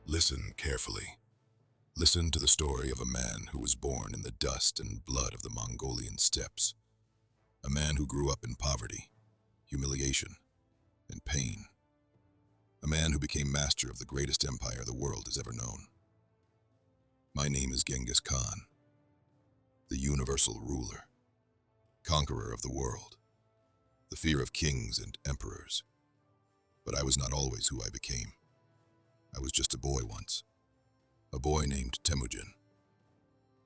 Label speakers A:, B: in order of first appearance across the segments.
A: Listen carefully. Listen to the story of a man who was born in the dust and blood of the Mongolian steppes. A man who grew up in poverty, humiliation, and pain. A man who became master of the greatest empire the world has ever known. My name is Genghis Khan, the universal ruler, conqueror of the world, the fear of kings and emperors. But I was not always who I became. I was just a boy once. A boy named Temujin.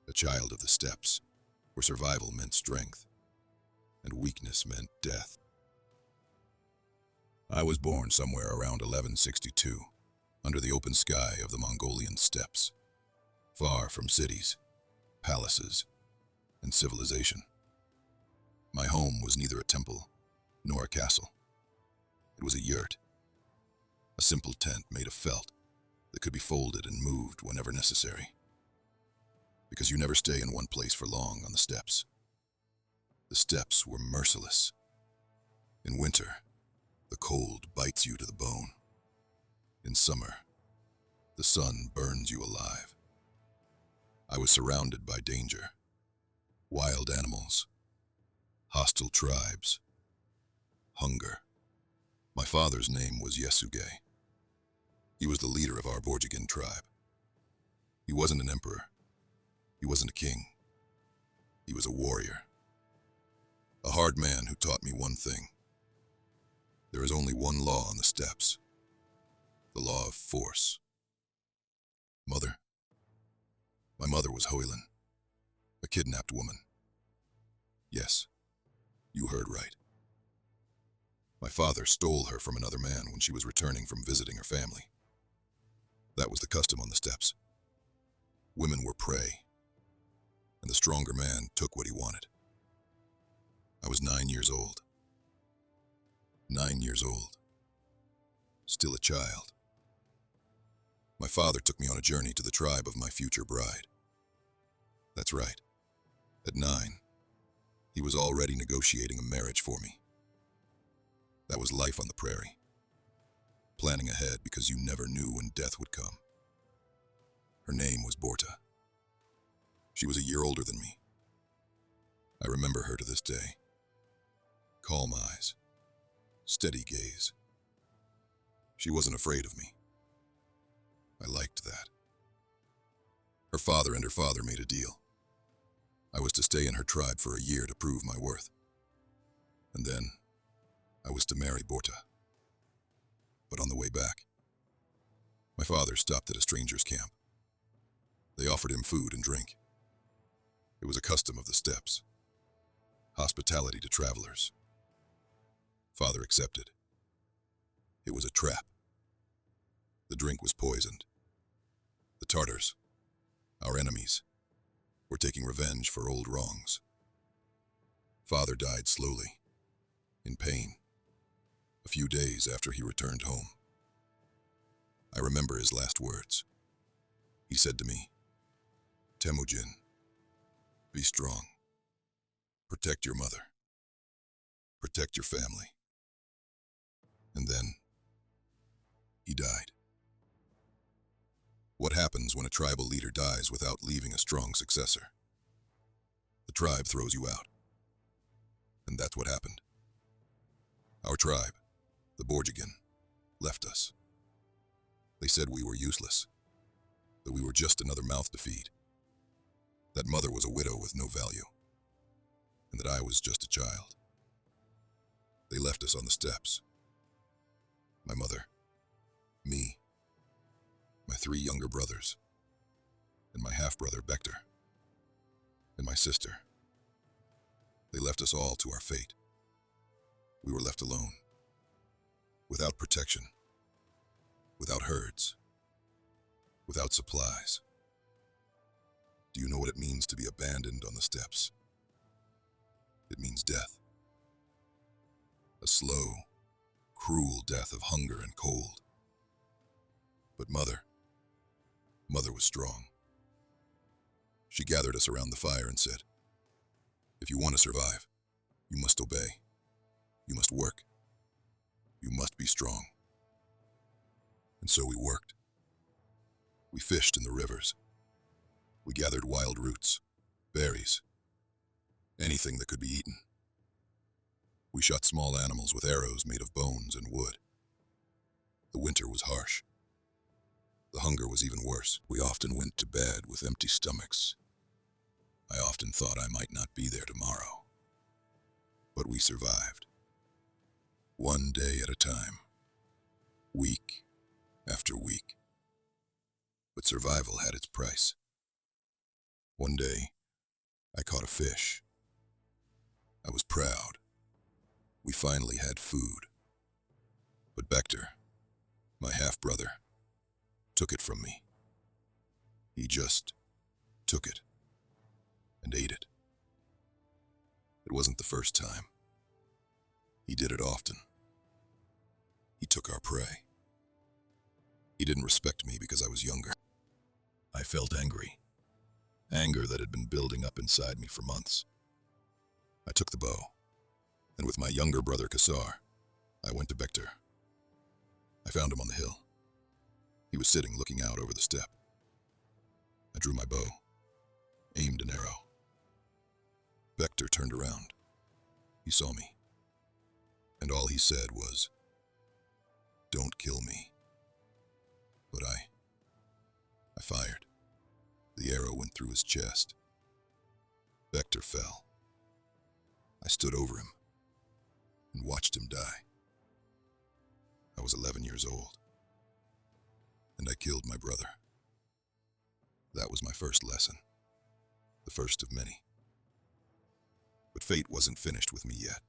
A: A child of the steppes, where survival meant strength, and weakness meant death. I was born somewhere around 1162, under the open sky of the Mongolian steppes, far from cities, palaces, and civilization. My home was neither a temple nor a castle. It was a yurt, a simple tent made of felt that could be folded and moved whenever necessary. Because you never stay in one place for long on the steppes. The steppes were merciless. In winter, the cold bites you to the bone. In summer, the sun burns you alive. I was surrounded by danger, wild animals, hostile tribes, hunger. My father's name was Yasuge. He was the leader of our Borjigin tribe. He wasn't an emperor. He wasn't a king. He was a warrior. A hard man who taught me one thing. There is only one law on the steppes. The law of force. Mother? My mother was Hoylan, a kidnapped woman. Yes, you heard right. My father stole her from another man when she was returning from visiting her family. That was the custom on the steppes. Women were prey, and the stronger man took what he wanted. I was 9 years old. 9 years old. Still a child. My father took me on a journey to the tribe of my future bride. That's right. At 9, he was already negotiating a marriage for me. That was life on the prairie. Planning ahead because you never knew when death would come. Her name was Borta. She was a year older than me. I remember her to this day. Calm eyes, steady gaze. She wasn't afraid of me. I liked that. Her father and her father made a deal. I was to stay in her tribe for a year to prove my worth. And then, I was to marry Borta. But on the way back, my father stopped at a stranger's camp. They offered him food and drink. It was a custom of the steppes. Hospitality to travelers. Father accepted. It was a trap. The drink was poisoned. The Tartars, our enemies, were taking revenge for old wrongs. Father died slowly, in pain, a few days after he returned home. I remember his last words. He said to me, "Temujin, be strong. Protect your mother. Protect your family." And then, he died. What happens when a tribal leader dies without leaving a strong successor? The tribe throws you out. And that's what happened. Our tribe, the Borjigin, left us. They said we were useless, that we were just another mouth to feed, that mother was a widow with no value, and that I was just a child. They left us on the steppes. My mother, me, my 3 younger brothers, and my half-brother Bekter, and my sister. They left us all to our fate. We were left alone, without protection, without herds, without supplies. Do you know what it means to be abandoned on the steppes? It means death. A slow, cruel death of hunger and cold. But Mother was strong. She gathered us around the fire and said, "If you want to survive, you must obey. You must work. You must be strong." And so we worked. We fished in the rivers. We gathered wild roots, berries, anything that could be eaten. We shot small animals with arrows made of bones and wood. The winter was harsh. The hunger was even worse. We often went to bed with empty stomachs. I often thought I might not be there tomorrow. But we survived. One day at a time. Week after week. But survival had its price. One day, I caught a fish. I was proud. We finally had food. But Bechter, my half-brother, took it from me. He just took it and ate it. It wasn't the first time. He did it often. He took our prey. He didn't respect me because I was younger. I felt angry. Anger that had been building up inside me for months. I took the bow, and with my younger brother Kassar, I went to Bechter. I found him on the hill. He was sitting looking out over the steppe. I drew my bow, aimed an arrow. Bechter turned around. He saw me, and all he said was, "Don't kill me." But I fired. The arrow went through his chest. Bechter fell. I stood over him and watched him die. I was 11 years old, and I killed my brother. That was my first lesson, the first of many. But fate wasn't finished with me yet.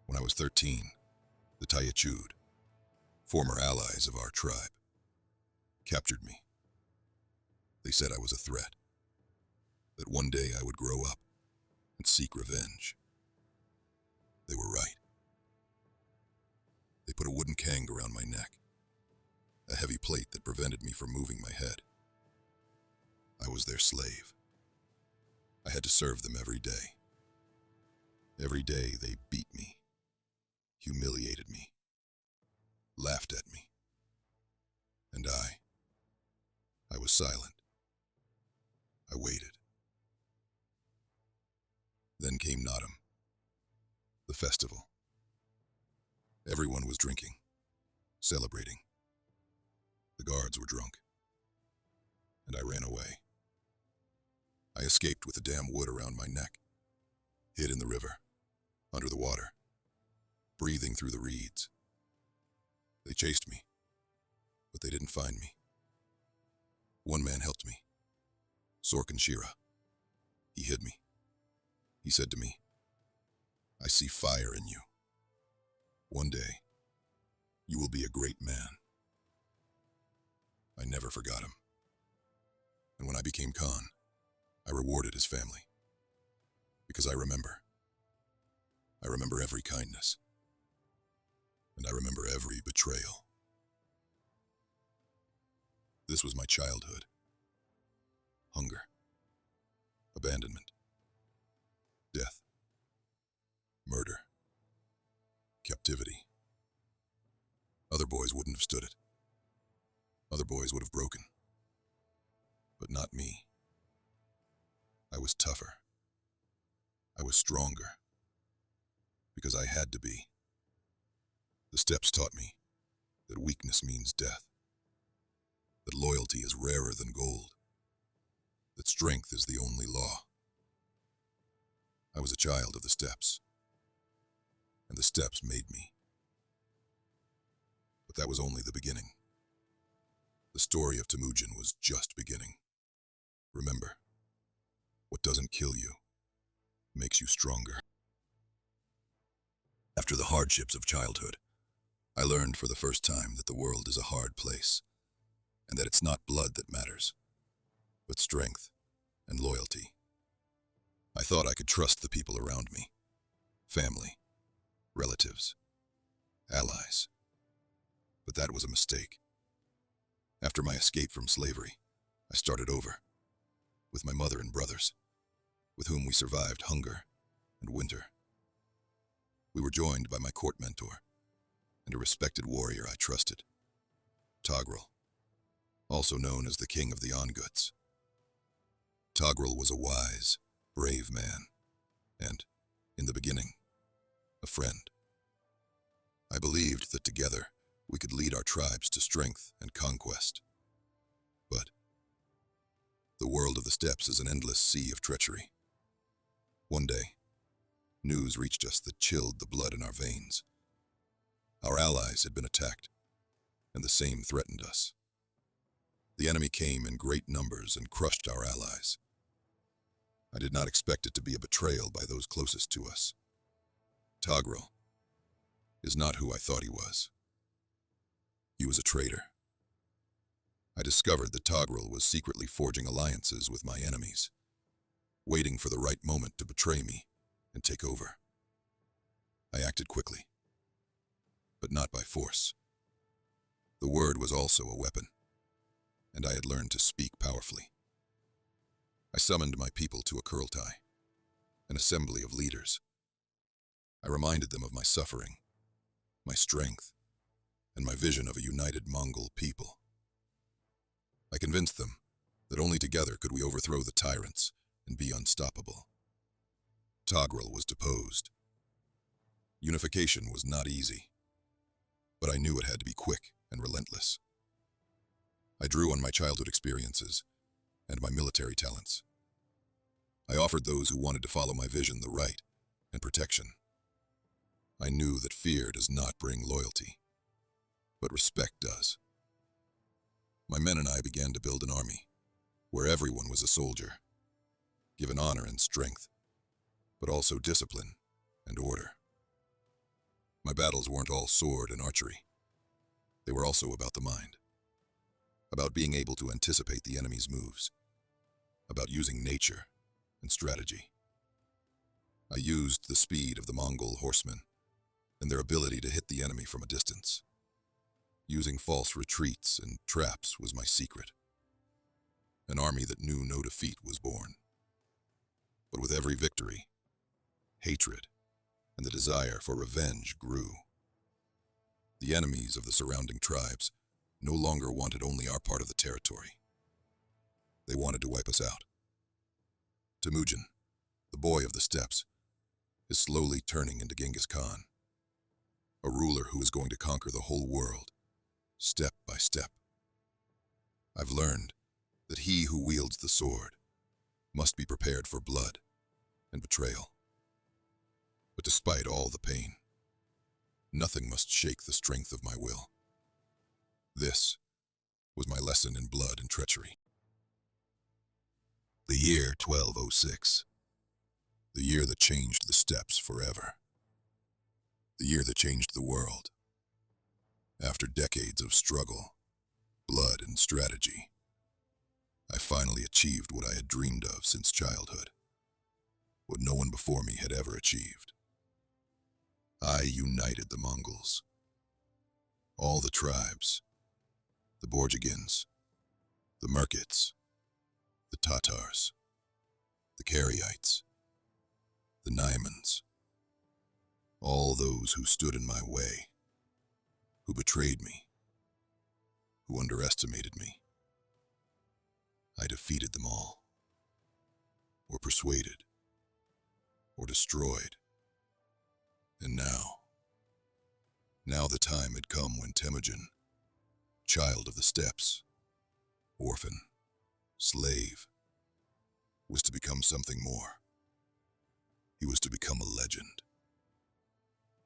A: When I was 13, the Tayachud, former allies of our tribe, captured me. They said I was a threat, that one day I would grow up and seek revenge. They were right. They put a wooden kang around my neck, a heavy plate that prevented me from moving my head. I was their slave. I had to serve them every day. Every day they beat me, humiliated me, laughed at me. And I was silent. I waited. Then came Naadam, the festival. Everyone was drinking, celebrating. The guards were drunk, and I ran away. I escaped with the damn wood around my neck, hid in the river, under the water, breathing through the reeds. They chased me, but they didn't find me. One man helped me, Sorkin Shira. He hid me. He said to me, "I see fire in you. One day, you will be a great man." I never forgot him. And when I became Khan, I rewarded his family. Because I remember. I remember every kindness. And I remember every betrayal. This was my childhood. Hunger. Abandonment. Death. Murder. Captivity. Other boys wouldn't have stood it. Other boys would have broken. But not me. I was tougher. I was stronger. Because I had to be. The steppes taught me that weakness means death. That loyalty is rarer than gold. That strength is the only law. I was a child of the steppes. And the steppes made me. But that was only the beginning. The story of Temujin was just beginning. Remember, what doesn't kill you makes you stronger. After the hardships of childhood, I learned for the first time that the world is a hard place, and that it's not blood that matters, but strength and loyalty. I thought I could trust the people around me, family, relatives, allies. But that was a mistake. After my escape from slavery, I started over, with my mother and brothers, with whom we survived hunger and winter. We were joined by my court mentor and a respected warrior I trusted, Togrul, also known as the King of the Onguts. Togrul was a wise, brave man, and, in the beginning, a friend. I believed that together we could lead our tribes to strength and conquest. But the world of the steppes is an endless sea of treachery. One day, news reached us that chilled the blood in our veins. Our allies had been attacked, and the same threatened us. The enemy came in great numbers and crushed our allies. I did not expect it to be a betrayal by those closest to us. Togrul is not who I thought he was. He was a traitor. I discovered that Togrul was secretly forging alliances with my enemies, waiting for the right moment to betray me and take over. I acted quickly, but not by force. The word was also a weapon, and I had learned to speak powerfully. I summoned my people to a Kurultai, an assembly of leaders. I reminded them of my suffering, my strength, and my vision of a united Mongol people. I convinced them that only together could we overthrow the tyrants and be unstoppable. Togrul was deposed. Unification was not easy, but I knew it had to be quick and relentless. I drew on my childhood experiences and my military talents. I offered those who wanted to follow my vision the right and protection. I knew that fear does not bring loyalty, but respect does. My men and I began to build an army where everyone was a soldier, given honor and strength, but also discipline and order. My battles weren't all sword and archery. They were also about the mind, about being able to anticipate the enemy's moves, about using nature and strategy. I used the speed of the Mongol horsemen and their ability to hit the enemy from a distance. Using false retreats and traps was my secret. An army that knew no defeat was born. But with every victory, hatred and the desire for revenge grew. The enemies of the surrounding tribes no longer wanted only our part of the territory. They wanted to wipe us out. Temujin, the boy of the steppes, is slowly turning into Genghis Khan, a ruler who is going to conquer the whole world, step by step. I've learned that he who wields the sword must be prepared for blood and betrayal. But despite all the pain, nothing must shake the strength of my will. This was my lesson in blood and treachery. The year 1206. The year that changed the steppes forever. The year that changed the world. After decades of struggle, blood, and strategy, I finally achieved what I had dreamed of since childhood, what no one before me had ever achieved. I united the Mongols. All the tribes, the Borjigins, the Merkits, the Tatars, the Karaites, the Naimans, all those who stood in my way, who betrayed me, who underestimated me. I defeated them all, or persuaded, or destroyed. And now the time had come when Temujin, child of the steppes, orphan, slave, was to become something more. He was to become a legend.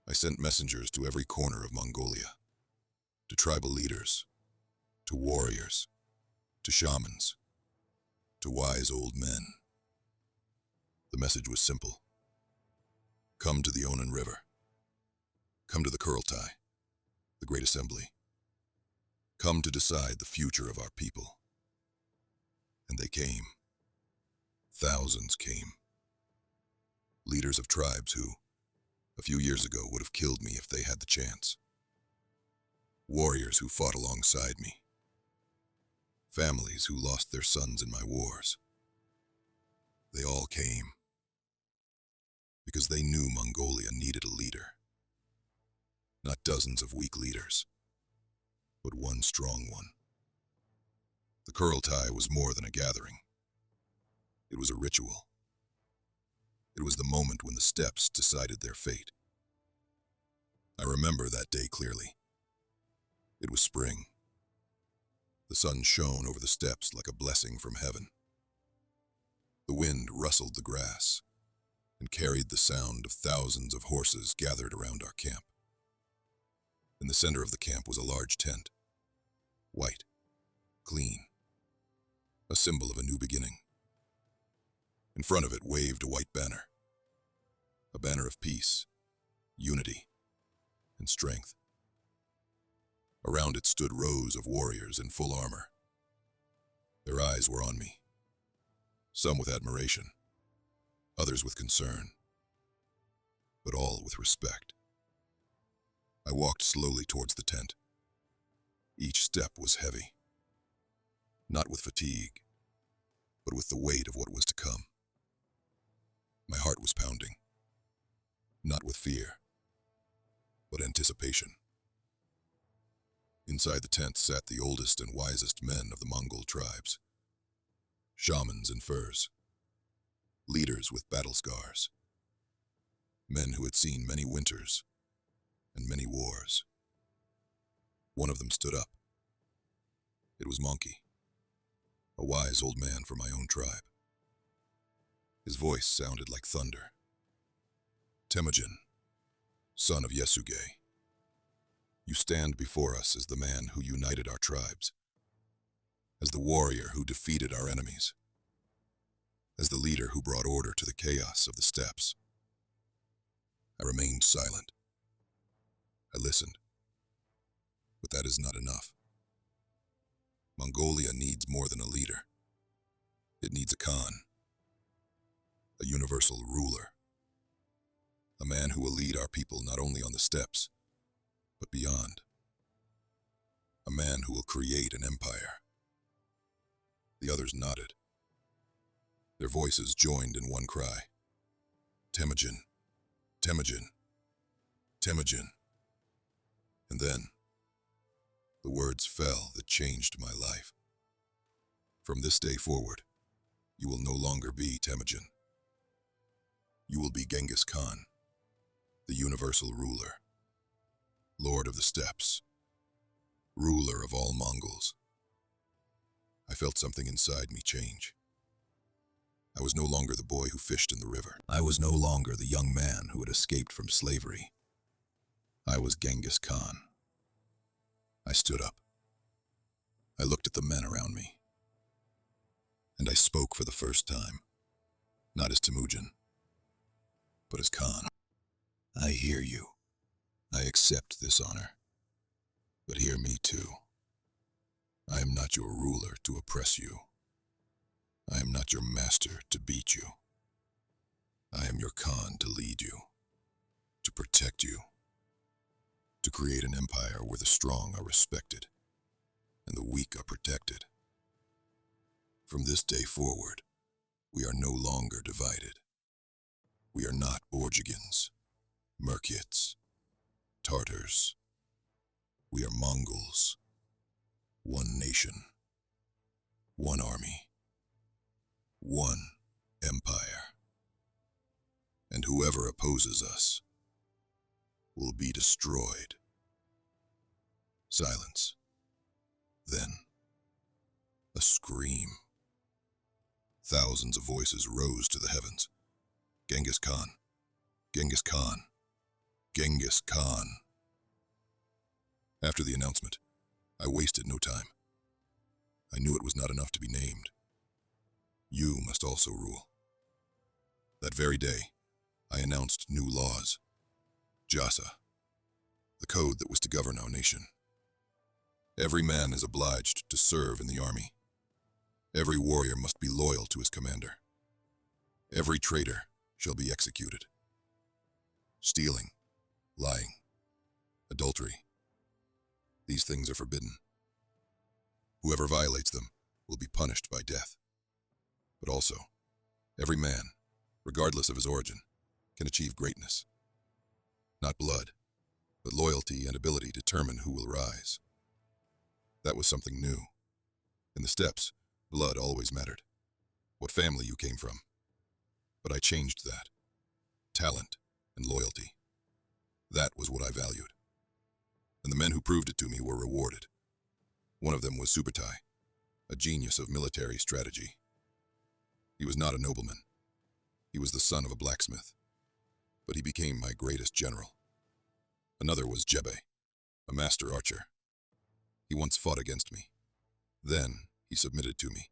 A: I sent messengers to every corner of Mongolia, to tribal leaders, to warriors, to shamans, to wise old men. The message was simple. Come to the Onan River. Come to the Kurultai, the Great Assembly. Come to decide the future of our people. And they came. Thousands came. Leaders of tribes who, a few years ago, would have killed me if they had the chance. Warriors who fought alongside me. Families who lost their sons in my wars. They all came because they knew Mongolia needed a leader. Not dozens of weak leaders, but one strong one. The Kurultai was more than a gathering. It was a ritual. It was the moment when the steppes decided their fate. I remember that day clearly. It was spring. The sun shone over the steppes like a blessing from heaven. The wind rustled the grass and carried the sound of thousands of horses gathered around our camp. In the center of the camp was a large tent, white, clean, a symbol of a new beginning. In front of it waved a white banner, a banner of peace, unity, and strength. Around it stood rows of warriors in full armor. Their eyes were on me, some with admiration, others with concern, but all with respect. I walked slowly towards the tent. Each step was heavy, not with fatigue, but with the weight of what was to come. My heart was pounding, not with fear, but anticipation. Inside the tent sat the oldest and wisest men of the Mongol tribes, shamans in furs, leaders with battle scars, men who had seen many winters and many wars. One of them stood up. It was Monkey, a wise old man from my own tribe. His voice sounded like thunder. Temujin, son of Yesuge, you stand before us as the man who united our tribes, as the warrior who defeated our enemies, as the leader who brought order to the chaos of the steppes. I remained silent. I listened. But that is not enough. Mongolia needs more than a leader. It needs a Khan, a universal ruler, a man who will lead our people not only on the steppes, but beyond. A man who will create an empire. The others nodded. Their voices joined in one cry. Temujin, Temujin, Temujin. And then, the words fell that changed my life. From this day forward, you will no longer be Temujin. You will be Genghis Khan, the universal ruler, lord of the steppes, ruler of all Mongols. I felt something inside me change. I was no longer the boy who fished in the river. I was no longer the young man who had escaped from slavery. I was Genghis Khan. I stood up. I looked at the men around me. And I spoke for the first time, not as Temujin, but as Khan. I hear you. I accept this honor. But hear me too. I am not your ruler to oppress you. I am not your master to beat you. I am your Khan to lead you, to protect you, to create an empire where the strong are respected and the weak are protected. From this day forward, we are no longer divided. We are not Borjigins, Merkits, Tartars. We are Mongols. One nation, one army, one empire. And whoever opposes us will be destroyed. Silence. Then, a scream. Thousands of voices rose to the heavens. Genghis Khan, Genghis Khan, Genghis Khan. After the announcement, I wasted no time. I knew it was not enough to be named. You must also rule. That very day, I announced new laws. Jasa, the code that was to govern our nation. Every man is obliged to serve in the army. Every warrior must be loyal to his commander. Every traitor shall be executed. Stealing, lying, adultery. These things are forbidden. Whoever violates them will be punished by death. But also, every man, regardless of his origin, can achieve greatness. Not blood, but loyalty and ability determine who will rise. That was something new, In the steppes, blood always mattered. What family you came from. But I changed that. Talent and loyalty. That was what I valued. And the men who proved it to me were rewarded. One of them was Subutai, a genius of military strategy. He was not a nobleman. He was the son of a blacksmith. But he became my greatest general. Another was Jebe, a master archer. He once fought against me. Then he submitted to me,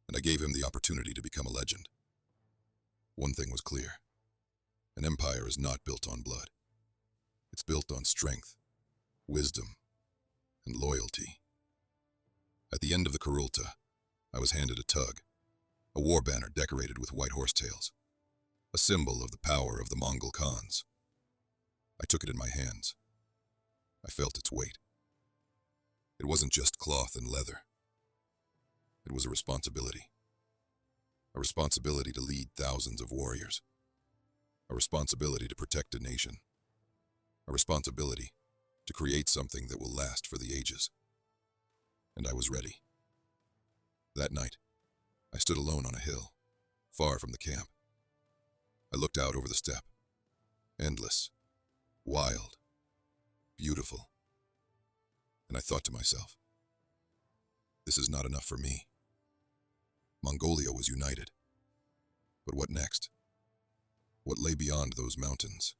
A: and I gave him the opportunity to become a legend. One thing was clear. An empire is not built on blood. It's built on strength, wisdom, and loyalty. At the end of the Kurulta, I was handed a tug, a war banner decorated with white horsetails, a symbol of the power of the Mongol Khans. I took it in my hands. I felt its weight. It wasn't just cloth and leather. It was a responsibility. A responsibility to lead thousands of warriors. A responsibility to protect a nation. A responsibility to create something that will last for the ages. And I was ready. That night, I stood alone on a hill, far from the camp. I looked out over the steppe. Endless, wild, beautiful. And I thought to myself, this is not enough for me. Mongolia was united. But what next? What lay beyond those mountains?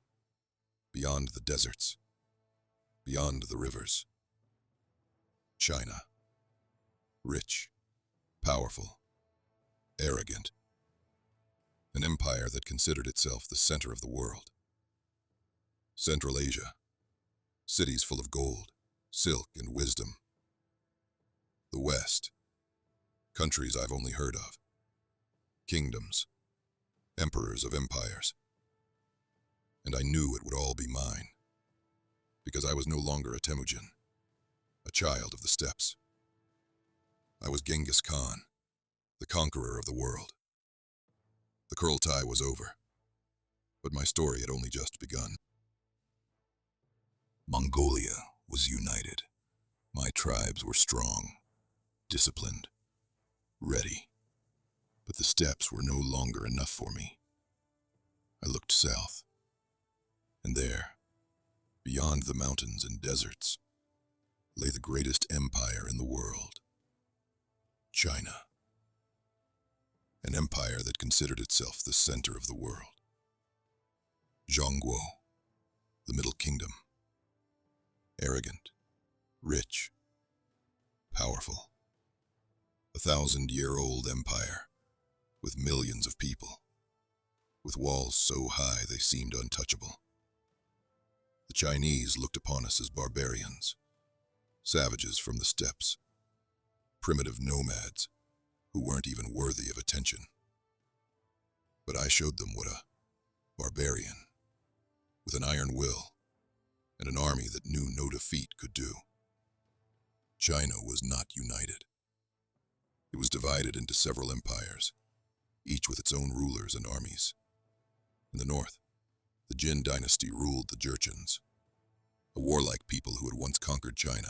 A: Beyond the deserts? Beyond the rivers? China. Rich, powerful, arrogant. An empire that considered itself the center of the world. Central Asia. Cities full of gold, silk, and wisdom. The West. Countries I've only heard of. Kingdoms. Emperors of empires. And I knew it would all be mine. Because I was no longer a Temujin, a child of the steppes. I was Genghis Khan, the conqueror of the world. The Kurultai was over, but my story had only just begun. Mongolia was united. My tribes were strong, disciplined, ready. But the steppes were no longer enough for me. I looked south, and there, beyond the mountains and deserts, lay the greatest empire in the world. China. An empire that considered itself the center of the world. Zhongguo, the Middle Kingdom. Arrogant, rich, powerful. 1,000-year-old empire, with millions of people, with walls so high they seemed untouchable. The Chinese looked upon us as barbarians, savages from the steppes, primitive nomads who weren't even worthy of attention. But I showed them what a barbarian, with an iron will and an army that knew no defeat could do. China was not united. It was divided into several empires, each with its own rulers and armies. In the north, the Jin dynasty ruled the Jurchens, a warlike people who had once conquered China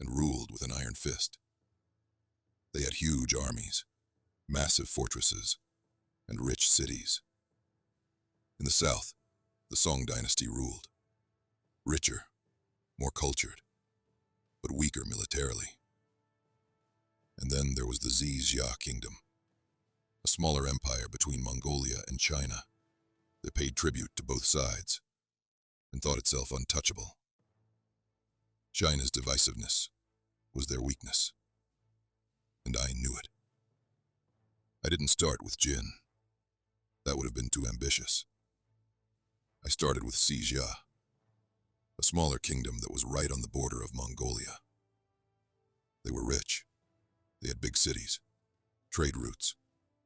A: and ruled with an iron fist. They had huge armies, massive fortresses, and rich cities. In the south, the Song dynasty ruled, richer, more cultured, but weaker militarily. And then there was the Xia kingdom, a smaller empire between Mongolia and China that paid tribute to both sides and thought itself untouchable. China's divisiveness was their weakness, and I knew it. I didn't start with Jin. That would have been too ambitious. I started with Xia, a smaller kingdom that was right on the border of Mongolia. They were rich. They had big cities, trade routes,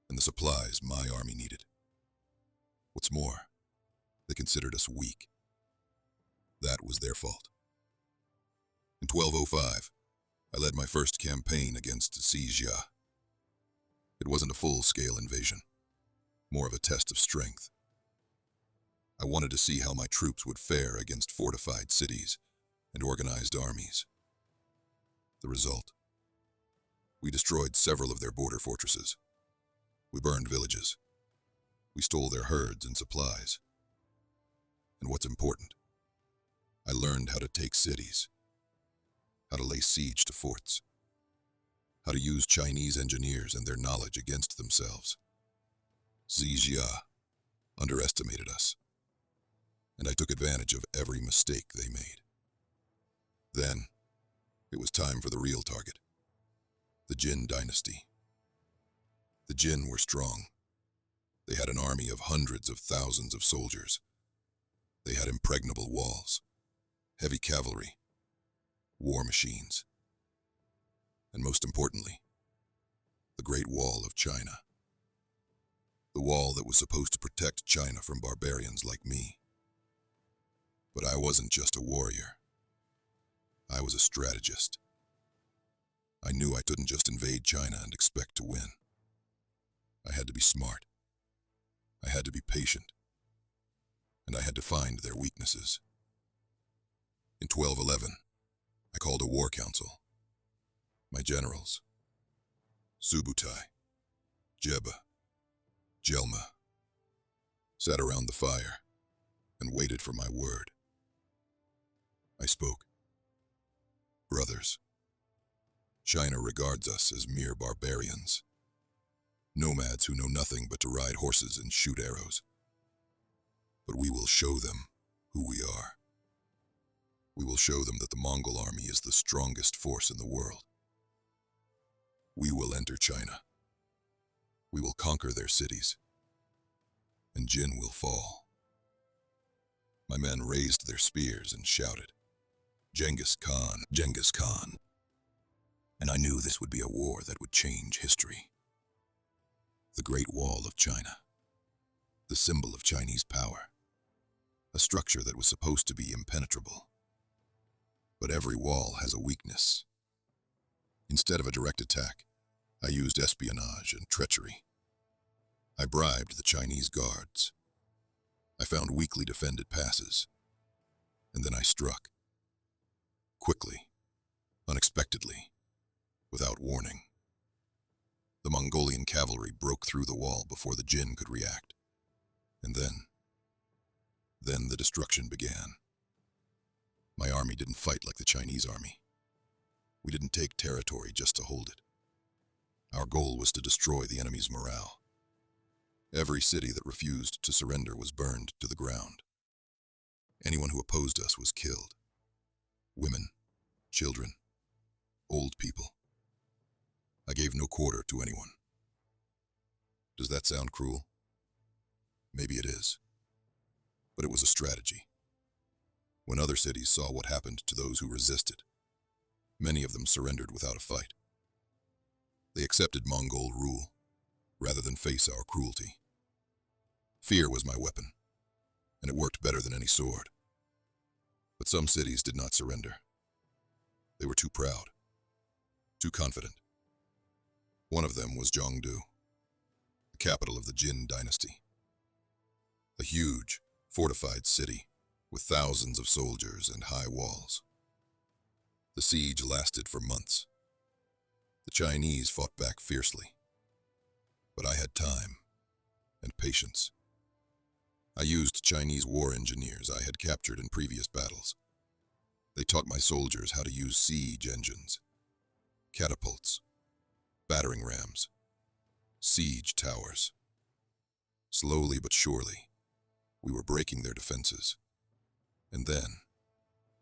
A: and the supplies my army needed. What's more, they considered us weak. That was their fault. In 1205, I led my first campaign against Xia. It wasn't a full-scale invasion, more of a test of strength. I wanted to see how my troops would fare against fortified cities and organized armies. The result? We destroyed several of their border fortresses. We burned villages. We stole their herds and supplies. And what's important, I learned how to take cities, how to lay siege to forts, how to use Chinese engineers and their knowledge against themselves. Xi underestimated us, and I took advantage of every mistake they made. Then, it was time for the real target, the Jin dynasty. The Jin were strong. They had an army of hundreds of thousands of soldiers. They had impregnable walls, heavy cavalry, war machines, and most importantly, the Great Wall of China. The wall that was supposed to protect China from barbarians like me. But I wasn't just a warrior. I was a strategist. I knew I couldn't just invade China and expect to win. I had to be smart. I had to be patient. And I had to find their weaknesses. In 1211, I called a war council. My generals, Subutai, Jeba, Jelma, sat around the fire and waited for my word. I spoke. Brothers, China regards us as mere barbarians, nomads who know nothing but to ride horses and shoot arrows. But we will show them who we are. We will show them that the Mongol army is the strongest force in the world. We will enter China. We will conquer their cities, and Jin will fall. My men raised their spears and shouted, Genghis Khan, Genghis Khan. And I knew this would be a war that would change history. The Great Wall of China, the symbol of Chinese power, a structure that was supposed to be impenetrable. But every wall has a weakness. Instead of a direct attack, I used espionage and treachery. I bribed the Chinese guards. I found weakly defended passes. And then I struck. Quickly, unexpectedly, without warning. The Mongolian cavalry broke through the wall before the Jin could react. And then the destruction began. My army didn't fight like the Chinese army. We didn't take territory just to hold it. Our goal was to destroy the enemy's morale. Every city that refused to surrender was burned to the ground. Anyone who opposed us was killed. Women, children, old people. I gave no quarter to anyone. Does that sound cruel? Maybe it is. But it was a strategy. When other cities saw what happened to those who resisted, many of them surrendered without a fight. They accepted Mongol rule, rather than face our cruelty. Fear was my weapon, and it worked better than any sword. But some cities did not surrender. They were too proud, too confident. One of them was Zhongdu, the capital of the Jin dynasty. A huge, fortified city with thousands of soldiers and high walls. The siege lasted for months. The Chinese fought back fiercely. But I had time and patience. I used Chinese war engineers I had captured in previous battles. They taught my soldiers how to use siege engines, catapults, battering rams, siege towers. Slowly but surely, we were breaking their defenses. And then,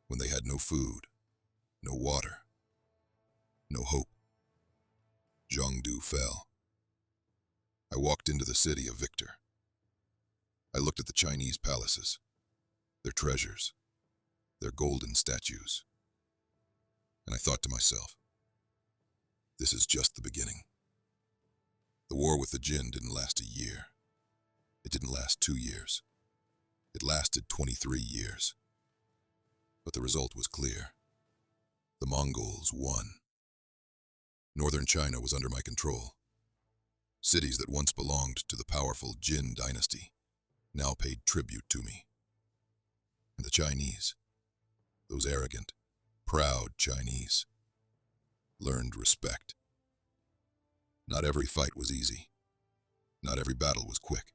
A: when they had no food, no water, no hope, Zhongdu fell. I walked into the city a victor. I looked at the Chinese palaces, their treasures, their golden statues. And I thought to myself, this is just the beginning. The war with the Jin didn't last a year. It didn't last 2 years. It lasted 23 years. But the result was clear. The Mongols won. Northern China was under my control. Cities that once belonged to the powerful Jin dynasty now paid tribute to me. And the Chinese, those arrogant, proud Chinese, learned respect. Not every fight was easy. Not every battle was quick.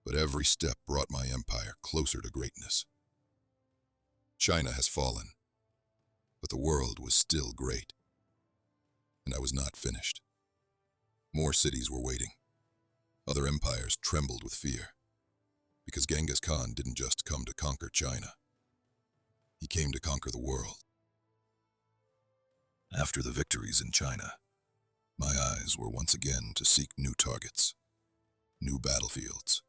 A: But every step brought my empire closer to greatness. China has fallen, but the world was still great. And I was not finished. More cities were waiting. Other empires trembled with fear, because Genghis Khan didn't just come to conquer China. He came to conquer the world. After the victories in China, my eyes were once again to seek new targets, new battlefields.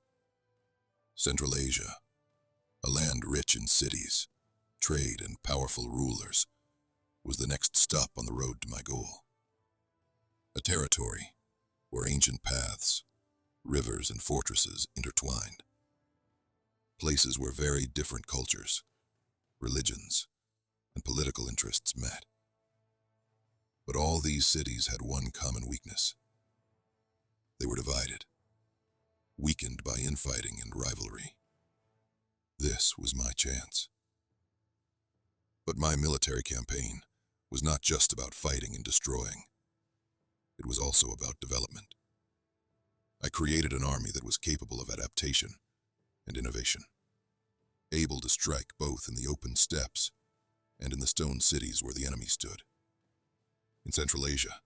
A: Central Asia, a land rich in cities, trade, and powerful rulers, was the next stop on the road to my goal. A territory where ancient paths, rivers, and fortresses intertwined. Places where very different cultures, religions, and political interests met. But all these cities had one common weakness. They were divided, weakened by infighting and rivalry. This was my chance. But my military campaign was not just about fighting and destroying. It was also about development. I created an army that was capable of adaptation and innovation, able to strike both in the open steppes and in the stone cities where the enemy stood. In Central Asia,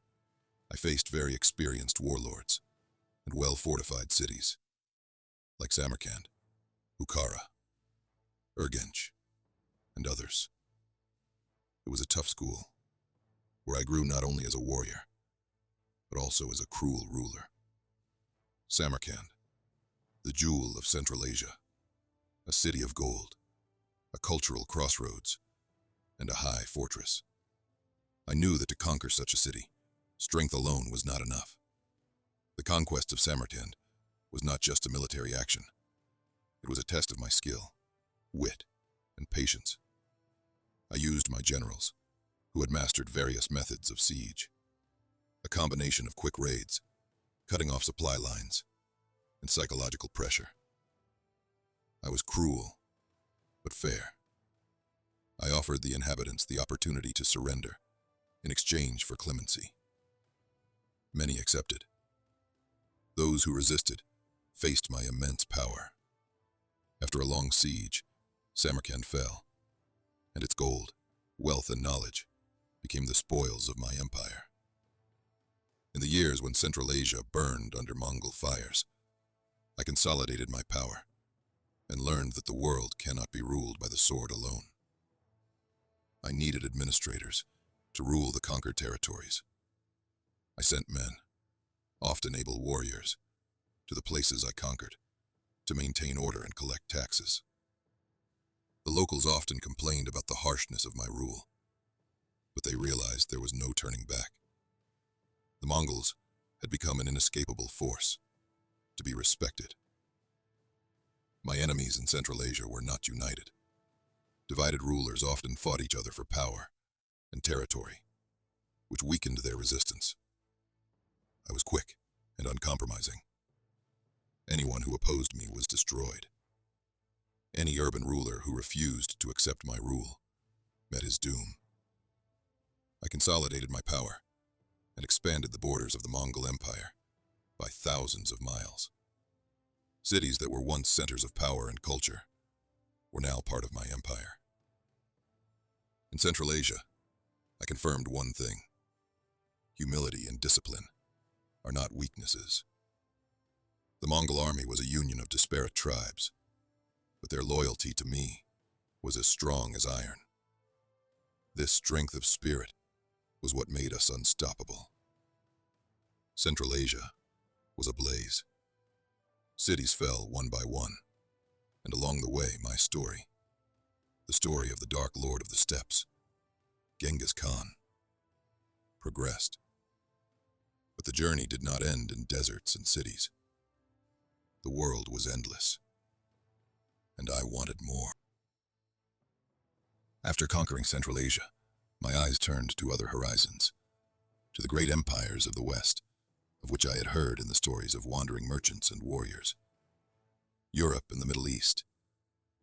A: I faced very experienced warlords and well-fortified cities, like Samarkand, Bukhara, Urgench, and others. It was a tough school, where I grew not only as a warrior, but also as a cruel ruler. Samarkand, the jewel of Central Asia, a city of gold, a cultural crossroads, and a high fortress. I knew that to conquer such a city, strength alone was not enough. The conquest of Samarkand was not just a military action. It was a test of my skill, wit, and patience. I used my generals, who had mastered various methods of siege. A combination of quick raids, cutting off supply lines, and psychological pressure. I was cruel, but fair. I offered the inhabitants the opportunity to surrender in exchange for clemency. Many accepted. Those who resisted faced my immense power. After a long siege, Samarkand fell, and its gold, wealth, and knowledge became the spoils of my empire. In the years when Central Asia burned under Mongol fires, I consolidated my power and learned that the world cannot be ruled by the sword alone. I needed administrators to rule the conquered territories. I sent men, often able warriors, to the places I conquered to maintain order and collect taxes. The locals often complained about the harshness of my rule, but they realized there was no turning back. The Mongols had become an inescapable force, to be respected. My enemies in Central Asia were not united. Divided rulers often fought each other for power and territory, which weakened their resistance. I was quick and uncompromising. Anyone who opposed me was destroyed. Any urban ruler who refused to accept my rule met his doom. I consolidated my power and expanded the borders of the Mongol Empire by thousands of miles. Cities that were once centers of power and culture were now part of my empire. In Central Asia, I confirmed one thing: humility and discipline are not weaknesses. The Mongol army was a union of disparate tribes, but their loyalty to me was as strong as iron. This strength of spirit was what made us unstoppable. Central Asia was ablaze. Cities fell one by one, and along the way my story, the story of the Dark Lord of the Steppes, Genghis Khan, progressed. But the journey did not end in deserts and cities. The world was endless, and I wanted more. After conquering Central Asia, my eyes turned to other horizons, to the great empires of the West, of which I had heard in the stories of wandering merchants and warriors. Europe and the Middle East,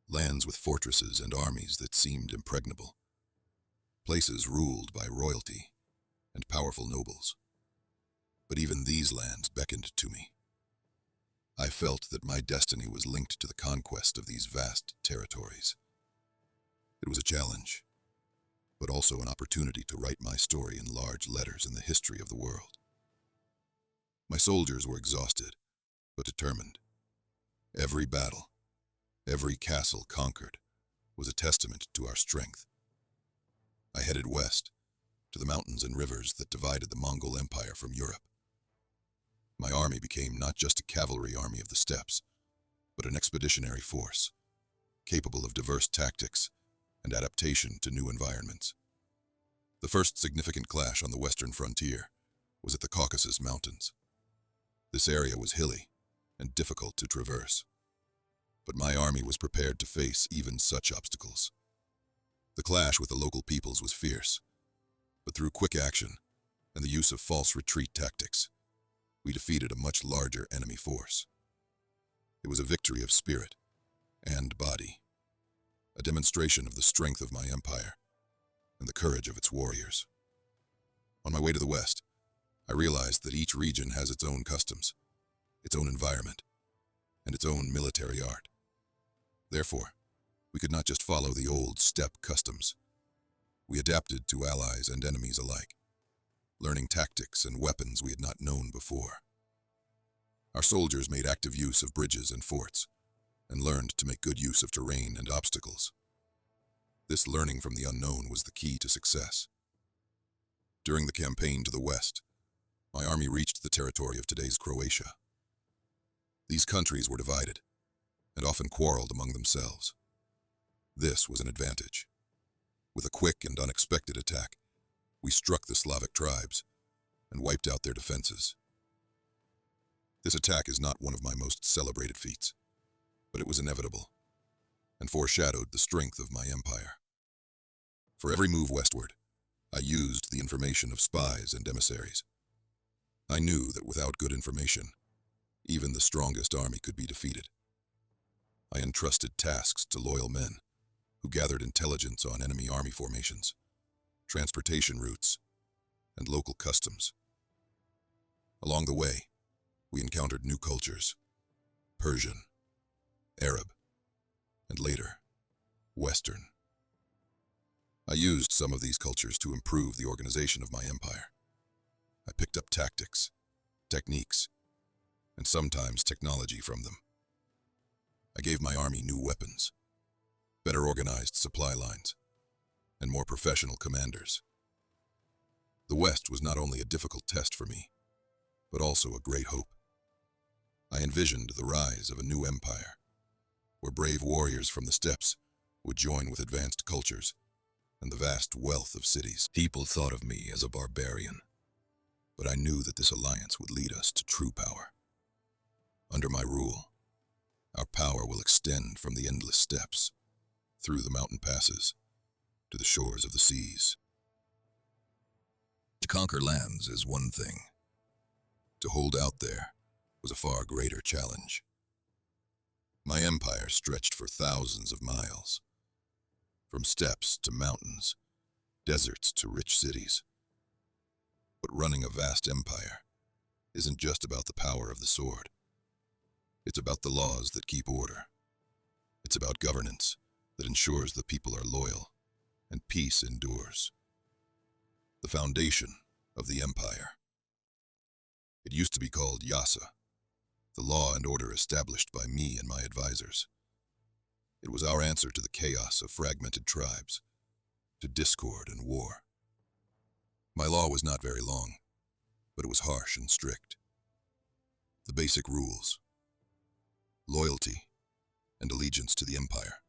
A: lands with fortresses and armies that seemed impregnable, places ruled by royalty and powerful nobles. But even these lands beckoned to me. I felt that my destiny was linked to the conquest of these vast territories. It was a challenge, but also an opportunity to write my story in large letters in the history of the world. My soldiers were exhausted, but determined. Every battle, every castle conquered, was a testament to our strength. I headed west, to the mountains and rivers that divided the Mongol Empire from Europe. My army became not just a cavalry army of the steppes, but an expeditionary force, capable of diverse tactics and adaptation to new environments. The first significant clash on the western frontier was at the Caucasus Mountains. This area was hilly and difficult to traverse, but my army was prepared to face even such obstacles. The clash with the local peoples was fierce, but through quick action and the use of false retreat tactics, we defeated a much larger enemy force. It was a victory of spirit and body, a demonstration of the strength of my empire and the courage of its warriors. On my way to the west, I realized that each region has its own customs, its own environment, and its own military art. Therefore, we could not just follow the old steppe customs. We adapted to allies and enemies alike, learning tactics and weapons we had not known before. Our soldiers made active use of bridges and forts, and learned to make good use of terrain and obstacles. This learning from the unknown was the key to success. During the campaign to the west, my army reached the territory of today's Croatia. These countries were divided, and often quarreled among themselves. This was an advantage. With a quick and unexpected attack, we struck the Slavic tribes and wiped out their defenses. This attack is not one of my most celebrated feats, but it was inevitable and foreshadowed the strength of my empire. For every move westward, I used the information of spies and emissaries. I knew that without good information, even the strongest army could be defeated. I entrusted tasks to loyal men who gathered intelligence on enemy army formations, transportation routes, and local customs. Along the way, we encountered new cultures: Persian, Arab, and later, Western. I used some of these cultures to improve the organization of my empire. I picked up tactics, techniques, and sometimes technology from them. I gave my army new weapons, better organized supply lines, and more professional commanders. The West was not only a difficult test for me, but also a great hope. I envisioned the rise of a new empire, where brave warriors from the steppes would join with advanced cultures and the vast wealth of cities. People thought of me as a barbarian, but I knew that this alliance would lead us to true power. Under my rule, our power will extend from the endless steppes, through the mountain passes, to the shores of the seas. To conquer lands is one thing. To hold out there was a far greater challenge. My empire stretched for thousands of miles, from steppes to mountains, deserts to rich cities. But running a vast empire isn't just about the power of the sword. It's about the laws that keep order. It's about governance that ensures the people are loyal and peace endures. The foundation of the empire. It used to be called Yasa, the law and order established by me and my advisors. It was our answer to the chaos of fragmented tribes, to discord and war. My law was not very long, but it was harsh and strict. The basic rules: loyalty and allegiance to the empire.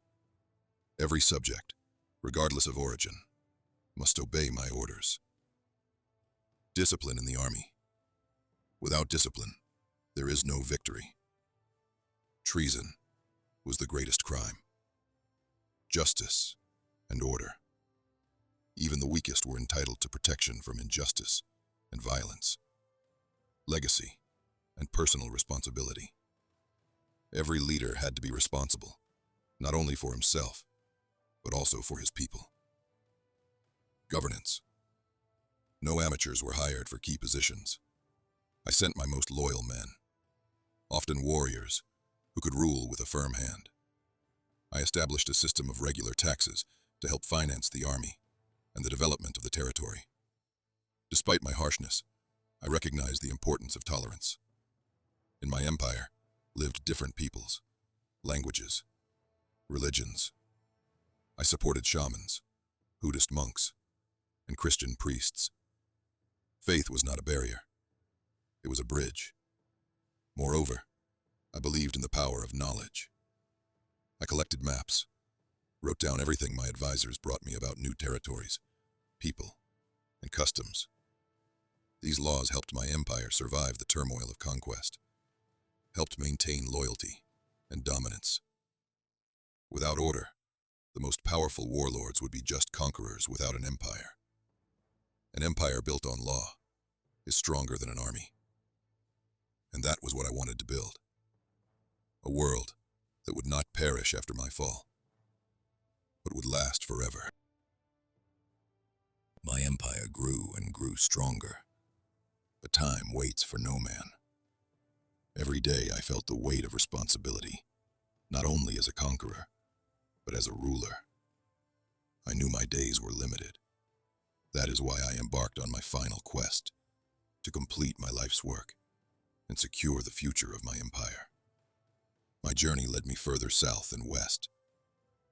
A: Every subject, regardless of origin, must obey my orders. Discipline in the army. Without discipline, there is no victory. Treason was the greatest crime. Justice and order. Even the weakest were entitled to protection from injustice and violence. Legacy and personal responsibility. Every leader had to be responsible, not only for himself, but also for his people. Governance. No amateurs were hired for key positions. I sent my most loyal men, often warriors, who could rule with a firm hand. I established a system of regular taxes to help finance the army and the development of the territory. Despite my harshness, I recognized the importance of tolerance. In my empire lived different peoples, languages, religions. I supported shamans, Buddhist monks, and Christian priests. Faith was not a barrier. It was a bridge. Moreover, I believed in the power of knowledge. I collected maps, wrote down everything my advisors brought me about new territories, people, and customs. These laws helped my empire survive the turmoil of conquest, helped maintain loyalty and dominance. Without order, the most powerful warlords would be just conquerors without an empire. An empire built on law is stronger than an army. And that was what I wanted to build. A world that would not perish after my fall, but would last forever. My empire grew and grew stronger, but time waits for no man. Every day I felt the weight of responsibility, not only as a conqueror, but as a ruler. I knew my days were limited. That is why I embarked on my final quest, to complete my life's work and secure the future of my empire. My journey led me further south and west,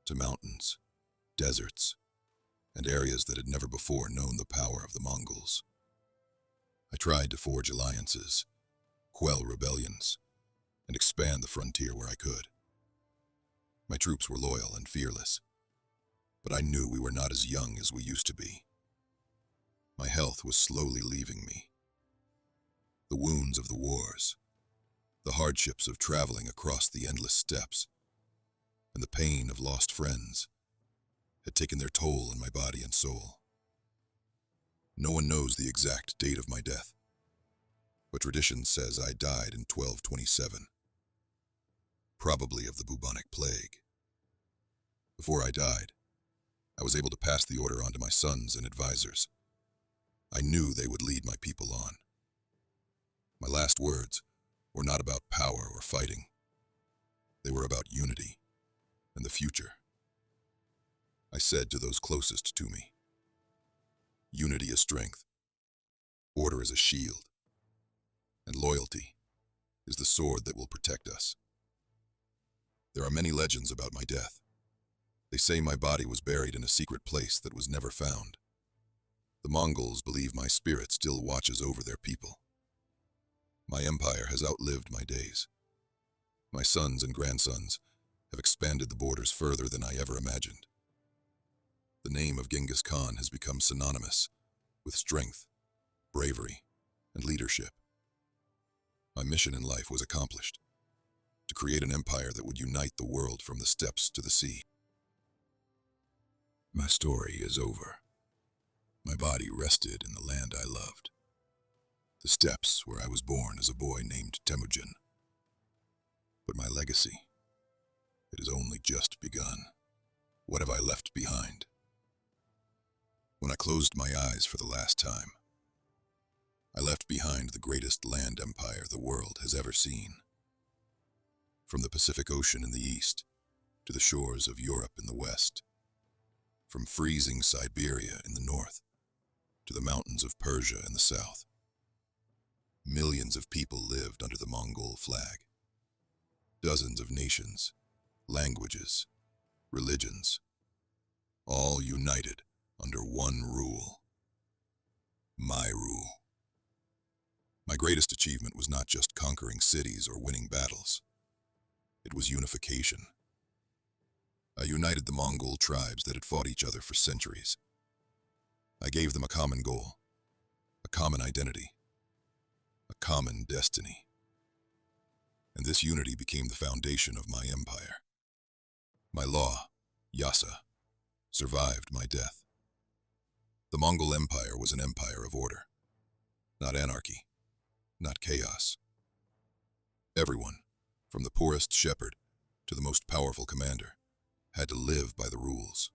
A: to mountains, deserts, and areas that had never before known the power of the Mongols. I tried to forge alliances, quell rebellions, and expand the frontier where I could. My troops were loyal and fearless, but I knew we were not as young as we used to be. My health was slowly leaving me. The wounds of the wars, the hardships of traveling across the endless steppes, and the pain of lost friends had taken their toll on my body and soul. No one knows the exact date of my death, but tradition says I died in 1227, probably of the bubonic plague. Before I died, I was able to pass the order on to my sons and advisors. I knew they would lead my people on. My last words were not about power or fighting. They were about unity and the future. I said to those closest to me, unity is strength, order is a shield, and loyalty is the sword that will protect us. There are many legends about my death. They say my body was buried in a secret place that was never found. The Mongols believe my spirit still watches over their people. My empire has outlived my days. My sons and grandsons have expanded the borders further than I ever imagined. The name of Genghis Khan has become synonymous with strength, bravery, and leadership. My mission in life was accomplished, to create an empire that would unite the world from the steppes to the sea. My story is over. My body rested in the land I loved, the steppes where I was born as a boy named Temujin. But my legacy, it has only just begun. What have I left behind? When I closed my eyes for the last time, I left behind the greatest land empire the world has ever seen. From the Pacific Ocean in the east to the shores of Europe in the west, from freezing Siberia in the north to the mountains of Persia in the south, millions of people lived under the Mongol flag. Dozens of nations, languages, religions, all united under one rule. My rule. My greatest achievement was not just conquering cities or winning battles. It was unification. I united the Mongol tribes that had fought each other for centuries. I gave them a common goal, a common identity, a common destiny. And this unity became the foundation of my empire. My law, Yasa, survived my death. The Mongol Empire was an empire of order, not anarchy, not chaos. Everyone, from the poorest shepherd to the most powerful commander, had to live by the rules.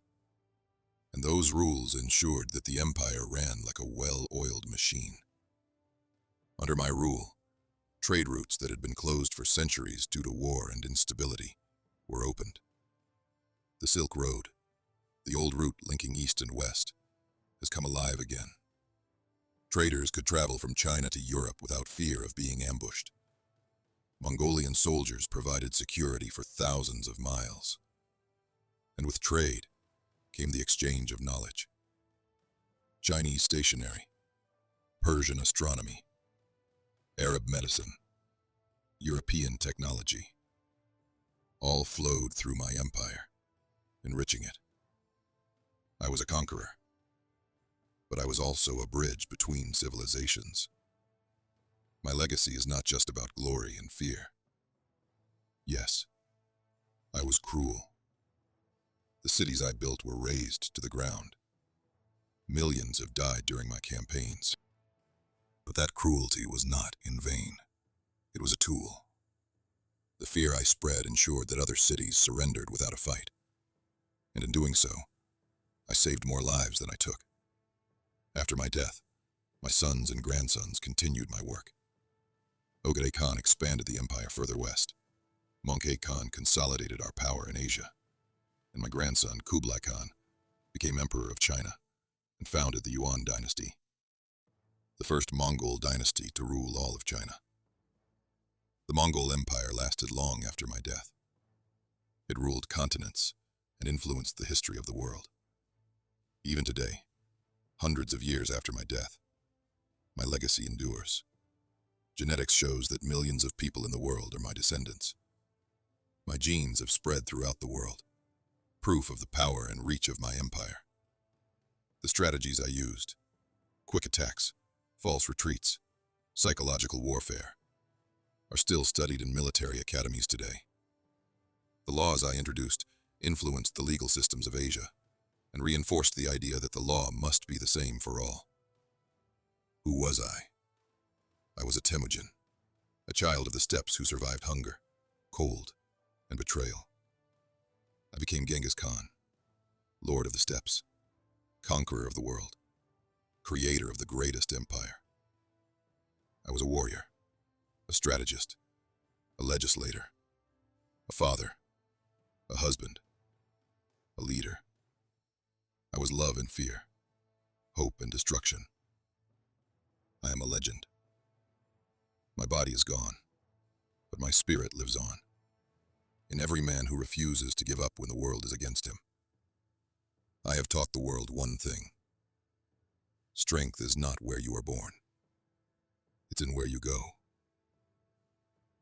A: And those rules ensured that the empire ran like a well-oiled machine. Under my rule, trade routes that had been closed for centuries due to war and instability were opened. The Silk Road, the old route linking east and west, has come alive again. Traders could travel from China to Europe without fear of being ambushed. Mongolian soldiers provided security for thousands of miles. And with trade came the exchange of knowledge. Chinese stationery, Persian astronomy, Arab medicine, European technology, all flowed through my empire, enriching it. I was a conqueror, but I was also a bridge between civilizations. My legacy is not just about glory and fear. Yes, I was cruel. The cities I built were razed to the ground. Millions have died during my campaigns. But that cruelty was not in vain. It was a tool. The fear I spread ensured that other cities surrendered without a fight. And in doing so, I saved more lives than I took. After my death, my sons and grandsons continued my work. Genghis Khan expanded the empire further west. Mongol Khan consolidated our power in Asia. And my grandson, Kublai Khan, became emperor of China and founded the Yuan dynasty, the first Mongol dynasty to rule all of China. The Mongol Empire lasted long after my death. It ruled continents and influenced the history of the world. Even today, hundreds of years after my death, my legacy endures. Genetics shows that millions of people in the world are my descendants. My genes have spread throughout the world, proof of the power and reach of my empire. The strategies I used, quick attacks, false retreats, psychological warfare, are still studied in military academies today. The laws I introduced influenced the legal systems of Asia and reinforced the idea that the law must be the same for all. Who was I? I was a Temujin, a child of the steppes who survived hunger, cold, and betrayal. I became Genghis Khan, lord of the steppes, conqueror of the world, creator of the greatest empire. I was a warrior, a strategist, a legislator, a father, a husband, a leader. I was love and fear, hope and destruction. I am a legend. My body is gone, but my spirit lives on, in every man who refuses to give up when the world is against him. I have taught the world one thing. Strength is not where you are born. It's in where you go.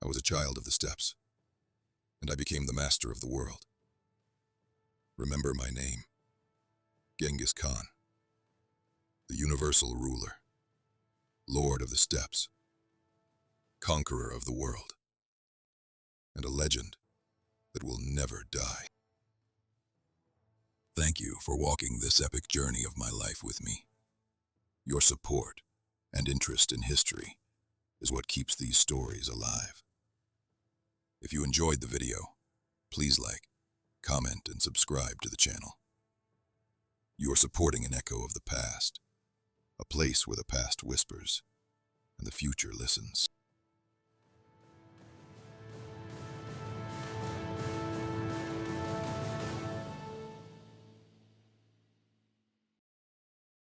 A: I was a child of the steppes, and I became the master of the world. Remember my name, Genghis Khan, the universal ruler, lord of the steppes, conqueror of the world, and a legend that will never die. Thank you for walking this epic journey of my life with me. Your support and interest in history is what keeps these stories alive. If you enjoyed the video, please like, comment, and subscribe to the channel. You are supporting an echo of the past, a place where the past whispers and the future listens.